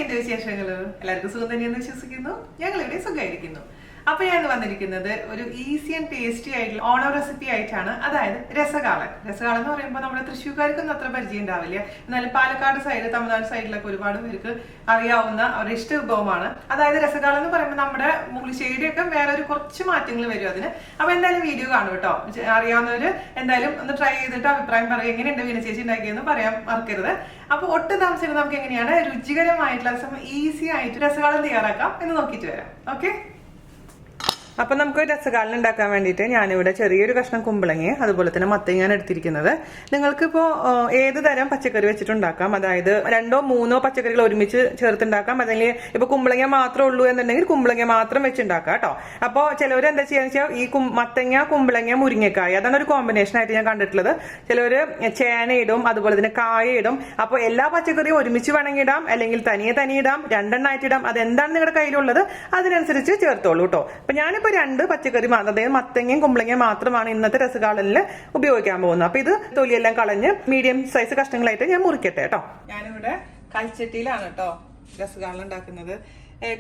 എന്തൊക്കെയുണ്ട് വിശേഷങ്ങൾ? എല്ലാവർക്കും സുഖം തന്നെയെന്ന് വിശ്വസിക്കുന്നു. ഞങ്ങൾ ഇവിടെ സുഖമായിരിക്കുന്നു. അപ്പൊ ഞാൻ വന്നിരിക്കുന്നത് ഒരു ഈസി ആൻഡ് ടേസ്റ്റി ആയിട്ടുള്ള ഓണം റെസിപ്പി ആയിട്ടാണ്. അതായത് രസകാളൻ. രസകാലം എന്ന് പറയുമ്പോൾ നമ്മുടെ തൃശ്ശൂർക്കാർക്കൊന്നും അത്ര പരിചയം ഉണ്ടാവില്ല. എന്നാലും പാലക്കാട് സൈഡ്, തമിഴ്നാട് സൈഡിലൊക്കെ ഒരുപാട് പേർക്ക് അറിയാവുന്ന അവരുടെ ഇഷ്ട വിഭവമാണ്. അതായത് രസകാലം എന്ന് പറയുമ്പോൾ നമ്മുടെ പുളിശ്ശേരിയൊക്കെ വേറെ ഒരു കുറച്ച് മാറ്റങ്ങൾ വരും അതിന്. അപ്പൊ എന്തായാലും വീഡിയോ കാണും കേട്ടോ. അറിയാവുന്നവര് എന്തായാലും ഒന്ന് ട്രൈ ചെയ്തിട്ട് അഭിപ്രായം പറയും. എങ്ങനെയുണ്ട് വീണ ചേച്ചി ഉണ്ടാക്കിയെന്ന് പറയാൻ മറക്കരുത്. അപ്പൊ ഒട്ടും താമസിക്കുന്നത് നമുക്ക് എങ്ങനെയാണ് രുചികരമായിട്ടുള്ള ഈസി ആയിട്ട് രസകാലം തയ്യാറാക്കാം എന്ന് നോക്കിയിട്ട് വരാം. ഓക്കെ, അപ്പൊ നമുക്ക് രസകാലം ഉണ്ടാക്കാൻ വേണ്ടിയിട്ട് ഞാനിവിടെ ചെറിയൊരു കഷ്ണം കുമ്പളങ്ങ അതുപോലെ തന്നെ മത്തങ്ങയാണ് എടുത്തിരിക്കുന്നത്. നിങ്ങൾക്കിപ്പോ ഏത് തരം പച്ചക്കറി വെച്ചിട്ടുണ്ടാക്കാം. അതായത് 2 or 3 പച്ചക്കറികൾ ഒരുമിച്ച് ചേർത്തുണ്ടാക്കാം. അല്ലെങ്കിൽ ഇപ്പൊ കുമ്പളങ്ങ മാത്രമേ ഉള്ളൂ എന്നുണ്ടെങ്കിൽ കുമ്പളങ്ങ മാത്രം വെച്ചുണ്ടാക്കാം കേട്ടോ. അപ്പൊ ചിലവർ എന്താ ചെയ്യാന്ന് വെച്ചാൽ ഈ മത്തങ്ങ, കുമ്പളങ്ങ, മുരിങ്ങക്കായ അതാണ് ഒരു കോമ്പിനേഷൻ ആയിട്ട് ഞാൻ കണ്ടിട്ടുള്ളത്. ചിലവര് ചേന ഇടും, അതുപോലെ തന്നെ കായ ഇടും. അപ്പൊ എല്ലാ പച്ചക്കറിയും ഒരുമിച്ച് വേണമെങ്കിൽ ഇടാം, അല്ലെങ്കിൽ തനിയെ ഇടാം, 2 എണ്ണമായിട്ട് ഇടാം. അതെന്താണ് നിങ്ങളുടെ കയ്യിലുള്ളത് അതിനനുസരിച്ച് ചേർത്തോളൂ കേട്ടോ. അപ്പൊ ഞാനിപ്പോ 2 പച്ചക്കറി മാത്രം, അതായത് മത്തങ്ങയും കുമ്പളങ്ങയും മാത്രമാണ് ഇന്നത്തെ രസകാലനിൽ ഉപയോഗിക്കാൻ പോകുന്നത്. അപ്പൊ ഇത് തൊലിയെല്ലാം കളഞ്ഞ് മീഡിയം സൈസ് കഷ്ണങ്ങളായിട്ട് ഞാൻ മുറിക്കട്ടെ കേട്ടോ. ഞാനിവിടെ കൽച്ചട്ടിയിലാണ് കേട്ടോ രസകാലം ഉണ്ടാക്കുന്നത്.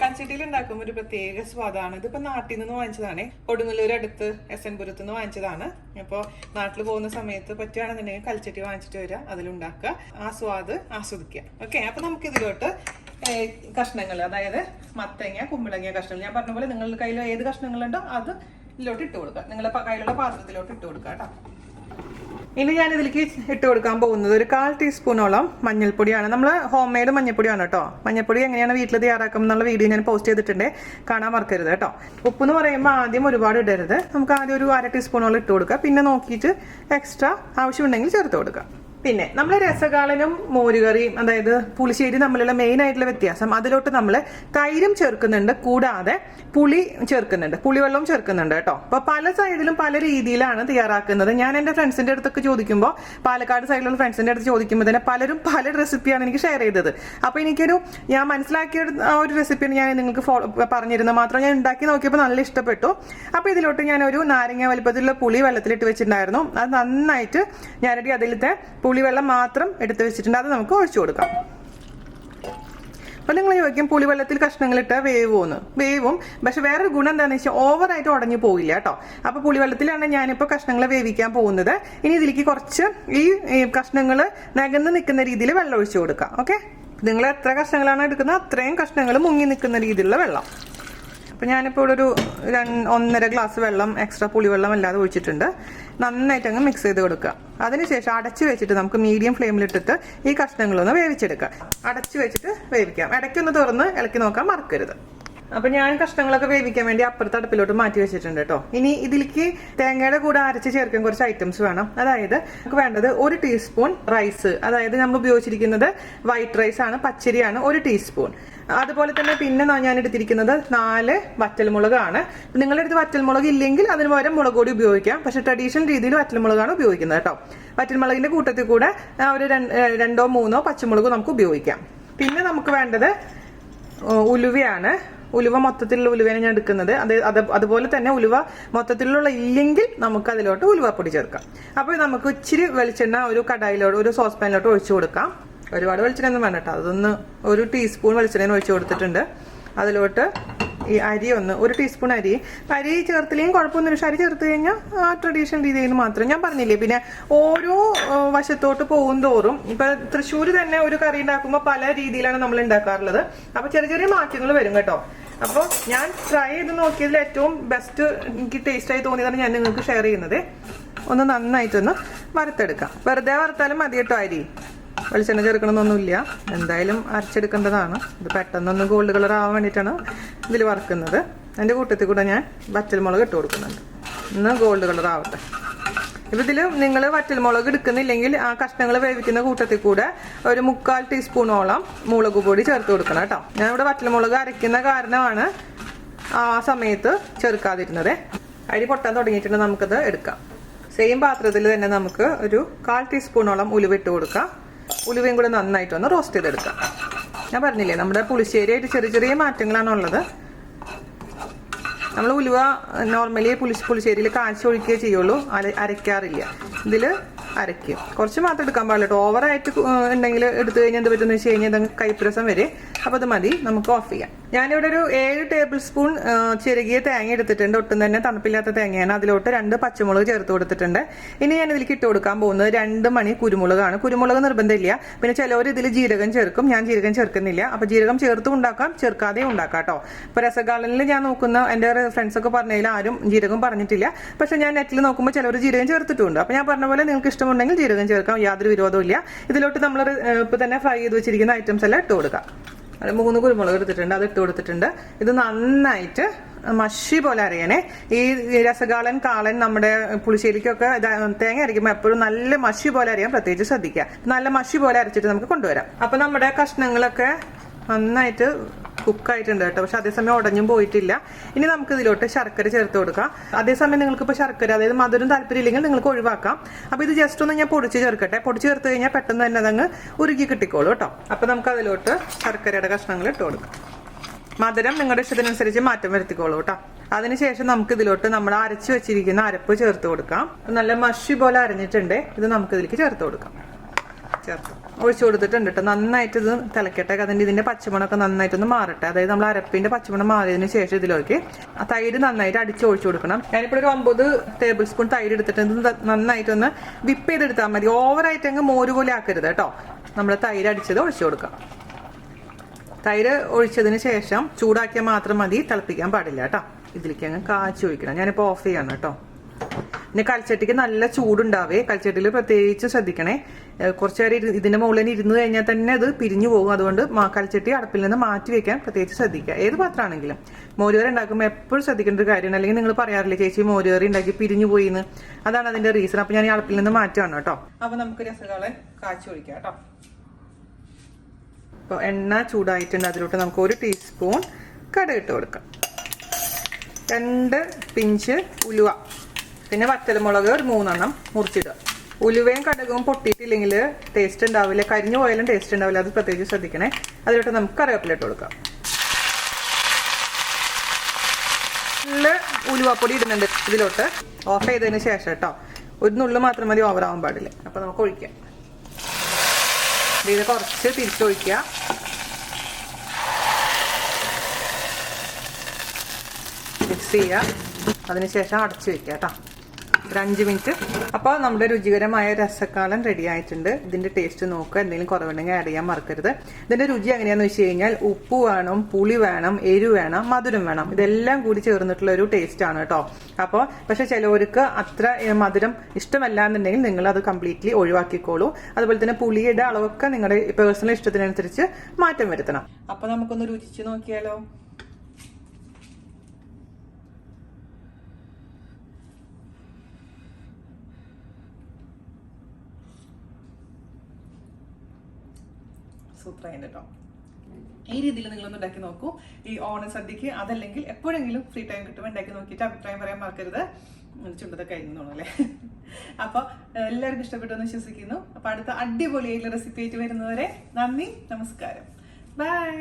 കൽച്ചട്ടിയിൽ ഉണ്ടാക്കുമ്പോൾ ഒരു പ്രത്യേക സ്വാദാണ്. ഇതിപ്പോ നാട്ടിൽ നിന്ന് വാങ്ങിച്ചതാണ്. കൊടുങ്ങല്ലൂർ അടുത്ത് എസ്എൻപുരത്ത് നിന്ന് വാങ്ങിച്ചതാണ്. അപ്പോൾ നാട്ടിൽ പോകുന്ന സമയത്ത് പറ്റുകയാണെന്നുണ്ടെങ്കിൽ കൽച്ചട്ടി വാങ്ങിച്ചിട്ട് വരിക, അതിലുണ്ടാക്കുക, ആ സ്വാദ് ആസ്വദിക്കുക. ഓക്കെ, അപ്പൊ നമുക്ക് ഇതിലോട്ട് കഷ്ണങ്ങൾ, അതായത് മത്തങ്ങ, കുമ്പളങ്ങ കഷ്ണങ്ങൾ ഞാൻ പറഞ്ഞ പോലെ നിങ്ങളുടെ കയ്യിൽ ഏത് കഷ്ണങ്ങളുണ്ടോ അത് ഇതിലോട്ട് ഇട്ട് കൊടുക്കുക. നിങ്ങളുടെ കയ്യിലുള്ള പാത്രത്തിലോട്ട് ഇട്ട് കൊടുക്കുക കേട്ടോ. ഇനി ഞാൻ ഇതിലേക്ക് ഇട്ട് കൊടുക്കാൻ പോകുന്നത് ഒരു 1/4 ടീസ്പൂണോളം മഞ്ഞൾപ്പൊടിയാണ്. നമ്മൾ ഹോം മെയ്ഡ് മഞ്ഞൾപ്പൊടിയാണ് കേട്ടോ. മഞ്ഞൾപ്പൊടി എങ്ങനെയാണ് വീട്ടിൽ തയ്യാറാക്കും എന്നുള്ള വീഡിയോ ഞാൻ പോസ്റ്റ് ചെയ്തിട്ടുണ്ട്, കാണാൻ മറക്കരുത് കേട്ടോ. ഉപ്പ് എന്ന് പറയുമ്പോൾ ആദ്യം ഒരുപാട് ഇടരുത്. നമുക്ക് ആദ്യം ഒരു 1/2 ടീസ്പൂണോളം ഇട്ട് കൊടുക്കുക. പിന്നെ നോക്കിയിട്ട് എക്സ്ട്രാ ആവശ്യമുണ്ടെങ്കിൽ ചേർത്ത് കൊടുക്കുക. പിന്നെ നമ്മൾ രസകാലനും മോരുകറിയും, അതായത് പുളിശ്ശേരി തമ്മിലുള്ള മെയിൻ ആയിട്ടുള്ള വ്യത്യാസം, അതിലോട്ട് നമ്മൾ തൈരും ചേർക്കുന്നുണ്ട്, കൂടാതെ പുളി ചേർക്കുന്നുണ്ട്, പുളിവെള്ളവും ചേർക്കുന്നുണ്ട് കേട്ടോ. അപ്പൊ പല സൈഡിലും പല രീതിയിലാണ് തയ്യാറാക്കുന്നത്. ഞാൻ എന്റെ ഫ്രണ്ട്സിന്റെ അടുത്തൊക്കെ ചോദിക്കുമ്പോൾ, പാലക്കാട് സൈഡിലുള്ള ഫ്രണ്ട്സിന്റെ അടുത്ത് ചോദിക്കുമ്പോൾ തന്നെ പലരും പല റെസിപ്പിയാണ് എനിക്ക് ഷെയർ ചെയ്തത്. അപ്പൊ ഞാൻ മനസ്സിലാക്കിയ ഒരു റെസിപ്പിയാണ് ഞാൻ നിങ്ങൾക്ക് പറഞ്ഞിരുന്നത്. മാത്രം ഞാൻ ഉണ്ടാക്കി നോക്കിയപ്പോൾ നല്ല ഇഷ്ടപ്പെട്ടു. അപ്പൊ ഇതിലോട്ട് ഞാൻ ഒരു നാരങ്ങ വലിപ്പത്തിലുള്ള പുളി വെള്ളത്തിലിട്ട് വെച്ചിട്ടുണ്ടായിരുന്നു. അത് നന്നായിട്ട് ഞാനടി അതിലത്തെ പുളിവെള്ളം മാത്രം എടുത്ത് വെച്ചിട്ടുണ്ട്, അത് നമുക്ക് ഒഴിച്ചു കൊടുക്കാം. അപ്പൊ നിങ്ങൾ ചോദിക്കും പുളിവെള്ളത്തിൽ കഷ്ണങ്ങൾ ഇട്ടാൽ വേവും. പക്ഷെ വേറൊരു ഗുണം എന്താണെന്ന് വെച്ചാൽ ഓവറായിട്ട് ഉടഞ്ഞു പോയില്ല കേട്ടോ. അപ്പൊ പുളിവെള്ളത്തിലാണ് ഞാനിപ്പോ കഷ്ണങ്ങൾ വേവിക്കാൻ പോകുന്നത്. ഇനി ഇതിലേക്ക് കുറച്ച് ഈ കഷ്ണങ്ങൾ നകന്ന് നിൽക്കുന്ന രീതിയിൽ വെള്ളം ഒഴിച്ചു കൊടുക്കാം. ഓക്കെ, നിങ്ങൾ എത്ര കഷ്ണങ്ങളാണ് എടുക്കുന്നത് അത്രയും കഷ്ണങ്ങൾ മുങ്ങി നിൽക്കുന്ന രീതിയിലുള്ള വെള്ളം. അപ്പൊ ഞാനിപ്പോൾ ഇവിടെ ഒരു 1.5 ഗ്ലാസ് വെള്ളം എക്സ്ട്രാ പുളിവെള്ളം അല്ലാതെ ഒഴിച്ചിട്ടുണ്ട്. നന്നായിട്ട് അങ്ങ് മിക്സ് ചെയ്ത് കൊടുക്കുക. അതിനുശേഷം അടച്ചു വെച്ചിട്ട് നമുക്ക് മീഡിയം ഫ്ലെയിമിലിട്ടിട്ട് ഈ കഷ്ണങ്ങളൊന്ന് വേവിച്ചെടുക്കാം. അടച്ചു വെച്ചിട്ട് വേവിക്കാം. ഇടയ്ക്കൊന്ന് തുറന്ന് ഇളക്കി നോക്കാൻ മറക്കരുത്. അപ്പൊ ഞാൻ കഷ്ണങ്ങളൊക്കെ വേവിക്കാൻ വേണ്ടി അപ്പുറത്തെ അടുപ്പിലോട്ട് മാറ്റി വെച്ചിട്ടുണ്ട് കേട്ടോ. ഇനി ഇതിലേക്ക് തേങ്ങയുടെ കൂടെ അരച്ച് ചേർക്കാൻ കുറച്ച് ഐറ്റംസ് വേണം. അതായത് നമുക്ക് വേണ്ടത് 1 ടീസ്പൂൺ റൈസ്, അതായത് നമ്മൾ ഉപയോഗിച്ചിരിക്കുന്നത് വൈറ്റ് റൈസ് ആണ്, പച്ചരിയാണ്, 1 ടീസ്പൂൺ. അതുപോലെ തന്നെ പിന്നെ ഞാൻ എടുത്തിരിക്കുന്നത് 4 വറ്റൽമുളകാണ്. നിങ്ങളുടെ അടുത്ത് വറ്റൽമുളക് ഇല്ലെങ്കിൽ അതിന് പകരം മുളക് പൊടി ഉപയോഗിക്കാം. പക്ഷെ ട്രഡീഷണൽ രീതിയിൽ വറ്റൽമുളകാണ് ഉപയോഗിക്കുന്നത് കേട്ടോ. വറ്റൽമുളകിന്റെ കൂട്ടത്തിൽ കൂടെ ഒരു 2 or 3 പച്ചമുളക് നമുക്ക് ഉപയോഗിക്കാം. പിന്നെ നമുക്ക് വേണ്ടത് ഉലുവയാണ്. ഉലുവ മൊത്തത്തിലുള്ള ഉലുവയാണ് ഞാൻ എടുക്കുന്നത്. അതുപോലെ തന്നെ ഉലുവ മൊത്തത്തിലുള്ള ഇല്ലെങ്കിൽ നമുക്ക് അതിലോട്ട് ഉലുവപ്പൊടി ചേർക്കാം. അപ്പോൾ നമുക്ക് ഇച്ചിരി വെളിച്ചെണ്ണ ഒരു കടായിലോട്ട്, ഒരു സോസ് പാനിലോട്ട് ഒഴിച്ചു കൊടുക്കാം. ഒരുപാട് വെളിച്ചെണ്ണ ഒന്നും വേണ്ട കേട്ടോ. അതൊന്ന് 1 ടീസ്പൂൺ വെളിച്ചെണ്ണ ഒഴിച്ചു കൊടുത്തിട്ടുണ്ട്. അതിലോട്ട് ഈ അരി 1 ടീസ്പൂൺ അരി ചേർത്തില്ലെങ്കിൽ കുഴപ്പമൊന്നുമില്ല. പക്ഷെ അരി ചേർത്ത് കഴിഞ്ഞാൽ ആ ട്രഡീഷണൽ രീതിയിൽ മാത്രം ഞാൻ പറഞ്ഞില്ലേ. പിന്നെ ഓരോ വശത്തോട്ട് പോകും തോറും ഇപ്പൊ തൃശ്ശൂർ തന്നെ ഒരു കറി ഉണ്ടാക്കുമ്പോൾ പല രീതിയിലാണ് നമ്മൾ ഉണ്ടാക്കാറുള്ളത്. അപ്പൊ ചെറിയ മാറ്റങ്ങൾ വരും കേട്ടോ. അപ്പോൾ ഞാൻ ട്രൈ ചെയ്ത് നോക്കിയതിൽ ഏറ്റവും ബെസ്റ്റ് എനിക്ക് ടേസ്റ്റായി തോന്നിയതാണ് ഞാൻ നിങ്ങൾക്ക് ഷെയർ ചെയ്യുന്നത്. ഒന്ന് നന്നായിട്ടൊന്ന് വറുത്തെടുക്കാം. വെറുതെ വറുത്താലും മതി കേട്ടോ. അരി വെളിച്ചെണ്ണ ചേർക്കണമെന്നൊന്നുമില്ല, എന്തായാലും അരച്ചെടുക്കേണ്ടതാണ്. ഇത് പെട്ടെന്നൊന്ന് ഗോൾഡ് കളർ ആവാൻ വേണ്ടിയിട്ടാണ് ഇതിൽ വറുക്കുന്നത്. അതിൻ്റെ കൂട്ടത്തിൽ കൂടെ ഞാൻ വറ്റൽമുളക് ഇട്ട് കൊടുക്കുന്നുണ്ട്. ഒന്ന് ഗോൾഡ് കളർ ആവട്ടെ. ഇപ്പം ഇതിൽ നിങ്ങൾ വറ്റൽമുളക് എടുക്കുന്നില്ലെങ്കിൽ ആ കഷ്ണങ്ങൾ വേവിക്കുന്ന കൂട്ടത്തിൽ കൂടെ ഒരു 3/4 ടീസ്പൂണോളം മുളക് പൊടി ചേർത്ത് കൊടുക്കണം കേട്ടോ. ഞാൻ ഇവിടെ വറ്റൽമുളക് അരയ്ക്കുന്ന കാരണമാണ് ആ സമയത്ത് ചേർക്കാതിരുന്നത്. അരി പൊട്ടാൻ തുടങ്ങിയിട്ടുണ്ട്, നമുക്കത് എടുക്കാം. സെയിം പാത്രത്തിൽ തന്നെ നമുക്ക് ഒരു 1/4 ടീസ്പൂണോളം ഉലുവ ഇട്ട് കൊടുക്കാം. ഉലുവയും കൂടെ നന്നായിട്ടൊന്ന് റോസ്റ്റ് ചെയ്തെടുക്കാം. ഞാൻ പറഞ്ഞില്ലേ നമ്മുടെ പുളിശ്ശേരിയായിട്ട് ചെറിയ മാറ്റങ്ങളാണുള്ളത്. നമ്മൾ ഉലുവ നോർമലി പുളിശ്ശേരിയിൽ കാച്ചൊഴിക്കുകയേ ചെയ്യുള്ളൂ, അരയ്ക്കാറില്ല. ഇതിൽ അരയ്ക്കും. കുറച്ച് മാത്രം എടുക്കാൻ പാടില്ല കേട്ടോ. ഓവറായിട്ട് ഉണ്ടെങ്കിൽ എടുത്തു കഴിഞ്ഞാൽ എന്ത് പറ്റുമെന്ന് വെച്ച് കഴിഞ്ഞാൽ കൈപ്പരസം വരെ. അപ്പോൾ അത് മതി, നമുക്ക് ഓഫ് ചെയ്യാം. ഞാനിവിടെ ഒരു 7 ടേബിൾ സ്പൂൺ ചെറുകിയ തേങ്ങ എടുത്തിട്ടുണ്ട്. ഒട്ടും തന്നെ തണുപ്പില്ലാത്ത തേങ്ങയാണ്. അതിലോട്ട് 2 പച്ചമുളക് ചേർത്ത് കൊടുത്തിട്ടുണ്ട്. ഇനി ഞാൻ ഇതിലേക്ക് ഇട്ട് കൊടുക്കാൻ പോകുന്നത് 2 മണി കുരുമുളകാണ്. കുരുമുളക് നിർബന്ധമില്ല. പിന്നെ ചിലവർ ഇതിൽ ജീരകം ചേർക്കും. ഞാൻ ജീരകം ചേർക്കുന്നില്ല. അപ്പോൾ ജീരകം ചേർത്തും ഉണ്ടാക്കാം, ചേർക്കാതെയും ഉണ്ടാക്കാം കേട്ടോ. ഇപ്പോൾ രസഗാളനിൽ ഞാൻ നോക്കുന്ന എൻ്റെ ഫ്രണ്ട്സൊക്കെ പറഞ്ഞതിൽ ആരും ജീരകം പറഞ്ഞിട്ടില്ല. പക്ഷെ ഞാൻ നെറ്റിൽ നോക്കുമ്പോൾ ചിലർ ജീരകം ചേർത്തിട്ടുണ്ട്. അപ്പോൾ ഞാൻ പറഞ്ഞ പോലെ നിങ്ങൾക്ക് ഇഷ്ടമുണ്ടെങ്കിൽ ജീരകം ചേർക്കാം, യാതൊരു വിരോധവും ഇല്ല. ഇതിലോട്ട് നമ്മൾ ഇപ്പോൾ തന്നെ ഫ്രൈ ചെയ്ത് വെച്ചിരിക്കുന്ന ഐറ്റംസ് എല്ലാം ഇട്ട് കൊടുക്കാം. 3 കുരുമുളക് എടുത്തിട്ടുണ്ട്, അത് ഇട്ട് കൊടുത്തിട്ടുണ്ട്. ഇത് നന്നായിട്ട് മഷി പോലെ അരയണേ. ഈ രസഗാളൻ, കാളൻ, നമ്മുടെ പുളിശ്ശേരിക്കൊക്കെ തേങ്ങ അരയ്ക്കുമ്പോൾ എപ്പോഴും നല്ല മഷി പോലെ അരയാൻ പ്രത്യേകിച്ച് ശ്രദ്ധിക്കുക. നല്ല മഷി പോലെ അരച്ചിട്ട് നമുക്ക് കൊണ്ടുവരാം. അപ്പൊ നമ്മുടെ കഷ്ണങ്ങളൊക്കെ നന്നായിട്ട് കുക്കായിട്ടുണ്ട് കേട്ടോ. പക്ഷെ അതേസമയം ഉടഞ്ഞും പോയിട്ടില്ല. ഇനി നമുക്ക് ഇതിലോട്ട് ശർക്കര ചേർത്ത് കൊടുക്കാം. അതേസമയം നിങ്ങൾക്ക് ഇപ്പോൾ ശർക്കര, അതായത് മധുരം താല്പര്യം ഇല്ലെങ്കിൽ നിങ്ങൾക്ക് ഒഴിവാക്കാം. അപ്പൊ ഇത് ജസ്റ്റ് ഒന്ന് ഞാൻ പൊടിച്ച് ചേർക്കട്ടെ. പൊടിച്ച് ചേർത്ത് കഴിഞ്ഞാൽ പെട്ടെന്ന് തന്നെ അതങ്ങ് ഉരുക്കി കിട്ടിക്കോളൂ കേട്ടോ. അപ്പൊ നമുക്ക് അതിലോട്ട് ശർക്കരയുടെ കഷ്ണങ്ങൾ ഇട്ട് കൊടുക്കാം. മധുരം നിങ്ങളുടെ ഇഷ്ടത്തിനനുസരിച്ച് മാറ്റം വരുത്തിക്കോളൂ കേട്ടോ. അതിനുശേഷം നമുക്ക് ഇതിലോട്ട് നമ്മൾ അരച്ചു വെച്ചിരിക്കുന്ന അരപ്പ് ചേർത്ത് കൊടുക്കാം. നല്ല മഷി പോലെ അരഞ്ഞിട്ടുണ്ട്. ഇത് നമുക്ക് ഇതിലേക്ക് ചേർത്ത് കൊടുക്കാം. ഒഴിച്ചു കൊടുത്തിട്ടുണ്ട് കേട്ടോ. നന്നായിട്ട് ഇത് തിളക്കട്ടെ. അതിൻ്റെ ഇതിന്റെ പച്ചമണമൊക്കെ നന്നായിട്ടൊന്ന് മാറട്ടെ. അതായത് നമ്മൾ അരപ്പിന്റെ പച്ചമണം മാറിയതിന് ശേഷം ഇതിലേക്ക് തൈര് നന്നായിട്ട് അടിച്ചൊഴിച്ചു കൊടുക്കണം. ഞാനിപ്പോൾ ഒരു 9 ടേബിൾ സ്പൂൺ തൈര് എടുത്തിട്ട് ഇത് നന്നായിട്ടൊന്ന് വിപ്പ് ചെയ്തെടുത്താൽ മതി. ഓവറായിട്ട് അങ്ങ് മോര് പോലെ ആക്കരുത് കേട്ടോ. നമ്മൾ തൈര് അടിച്ചത് ഒഴിച്ചു കൊടുക്കാം. തൈര് ഒഴിച്ചതിന് ശേഷം ചൂടാക്കിയാൽ മാത്രം മതി, തിളപ്പിക്കാൻ പാടില്ല കേട്ടോ. ഇതിലേക്ക് അങ്ങ് കാച്ചി ഒഴിക്കണം. ഞാനിപ്പോൾ ഓഫ് ചെയ്യാണ് കേട്ടോ. പിന്നെ കൽച്ചട്ടിക്ക് നല്ല ചൂടുണ്ടാവേ. കൽച്ചട്ടിയിൽ പ്രത്യേകിച്ച് ശ്രദ്ധിക്കണേ. കുറച്ചു നേരം ഇതിന്റെ മുകളിൽ തന്നെ ഇരുന്ന് കഴിഞ്ഞാൽ തന്നെ അത് പിരിഞ്ഞു പോകും. അതുകൊണ്ട് കൽച്ചട്ടി അടുപ്പിൽ നിന്ന് മാറ്റി വെക്കാൻ പ്രത്യേകിച്ച് ശ്രദ്ധിക്കുക. ഏത് പാത്രമാണെങ്കിലും മോരുകറി ഉണ്ടാക്കുമ്പോൾ എപ്പോഴും ശ്രദ്ധിക്കേണ്ട ഒരു കാര്യമാണ്. അല്ലെങ്കിൽ നിങ്ങൾ പറയാറില്ലേ ചേച്ചി മോരുകറി ഉണ്ടാക്കി പിരിഞ്ഞു പോയിന്ന്. അതാണ് അതിന്റെ റീസൺ. അപ്പൊ ഞാൻ ഈ അടുപ്പിൽ നിന്ന് മാറ്റുകയാണ് കേട്ടോ. അപ്പൊ നമുക്ക് രസഗാളൻ കാച്ചി ഒഴിക്കാം കേട്ടോ. അപ്പോൾ എണ്ണ ചൂടായിട്ടുണ്ട്. അതിലോട്ട് നമുക്ക് 1 ടീസ്പൂൺ കടുക് ഇട്ട് കൊടുക്കാം. 2 പിഞ്ച് ഉലുവ, പിന്നെ വറ്റൽമുളക് ഒരു 3 എണ്ണം മുറിച്ചിടുക. ഉലുവയും കടുകും പൊട്ടിയിട്ടില്ലെങ്കിൽ ടേസ്റ്റ് ഉണ്ടാവില്ല. കരിഞ്ഞു പോയാലും ടേസ്റ്റ് ഉണ്ടാവില്ല. അത് പ്രത്യേകിച്ച് ശ്രദ്ധിക്കണേ. അതിലോട്ട് നമുക്ക് കറിവേപ്പില ഇട്ട് കൊടുക്കാം. നല്ല ഉലുവപ്പൊടി ഇടുന്നുണ്ട് ഇതിലോട്ട്. ഓഫ് ചെയ്തതിന് ശേഷം കേട്ടോ. ഒരു നുള്ളു മാത്രം മതി, ഓവറാവാൻ പാടില്ല. അപ്പൊ നമുക്ക് ഒഴിക്കാം. ഇത് കുറച്ച് തിരിച്ചൊഴിക്കുക. മിക്സ് ചെയ്യുക. അതിനുശേഷം അടച്ചു വെക്കുക കേട്ടോ. ഒരു 5 മിനിറ്റ്. അപ്പോൾ നമ്മുടെ രുചികരമായ രസക്കാലൻ റെഡി ആയിട്ടുണ്ട്. ഇതിന്റെ ടേസ്റ്റ് നോക്കുക. എന്തെങ്കിലും കുറവുണ്ടെങ്കിൽ ആഡ് ചെയ്യാൻ മറക്കരുത്. ഇതിന്റെ രുചി എങ്ങനെയാന്ന് വെച്ച് കഴിഞ്ഞാൽ ഉപ്പ് വേണം, പുളി വേണം, എരിവ് വേണം, മധുരം വേണം. ഇതെല്ലാം കൂടി ചേർന്നിട്ടുള്ള ഒരു ടേസ്റ്റ് ആണ് കേട്ടോ. അപ്പോൾ പക്ഷെ ചിലവർക്ക് അത്ര മധുരം ഇഷ്ടമല്ല എന്നുണ്ടെങ്കിൽ നിങ്ങൾ അത് കംപ്ലീറ്റ്ലി ഒഴിവാക്കിക്കോളൂ. അതുപോലെ തന്നെ പുളിയുടെ അളവൊക്കെ നിങ്ങളുടെ പേഴ്സണൽ ഇഷ്ടത്തിനനുസരിച്ച് മാറ്റം വരുത്തണം. അപ്പൊ നമുക്കൊന്ന് രുചിച്ച് നോക്കിയാലോ. സൂപ്പറായിട്ട് കേട്ടോ. ഈ രീതിയിൽ നിങ്ങളൊന്ന് ഉണ്ടാക്കി നോക്കൂ. ഈ ഓണസദ്യക്ക് അതല്ലെങ്കിൽ എപ്പോഴെങ്കിലും ഫ്രീ ടൈം കിട്ടുമ്പോൾ ഉണ്ടാക്കി നോക്കിയിട്ട് അഭിപ്രായം പറയാൻ മറക്കരുത്. ചുണ്ടതൊക്കെ കഴിഞ്ഞോളൂ അല്ലേ. അപ്പൊ എല്ലാവർക്കും ഇഷ്ടപ്പെട്ടു എന്ന് വിശ്വസിക്കുന്നു. അപ്പൊ അടുത്ത അടിപൊളിയായിട്ടുള്ള റെസിപ്പി ആയിട്ട് വരുന്നവരെ നന്ദി, നമസ്കാരം, ബൈ.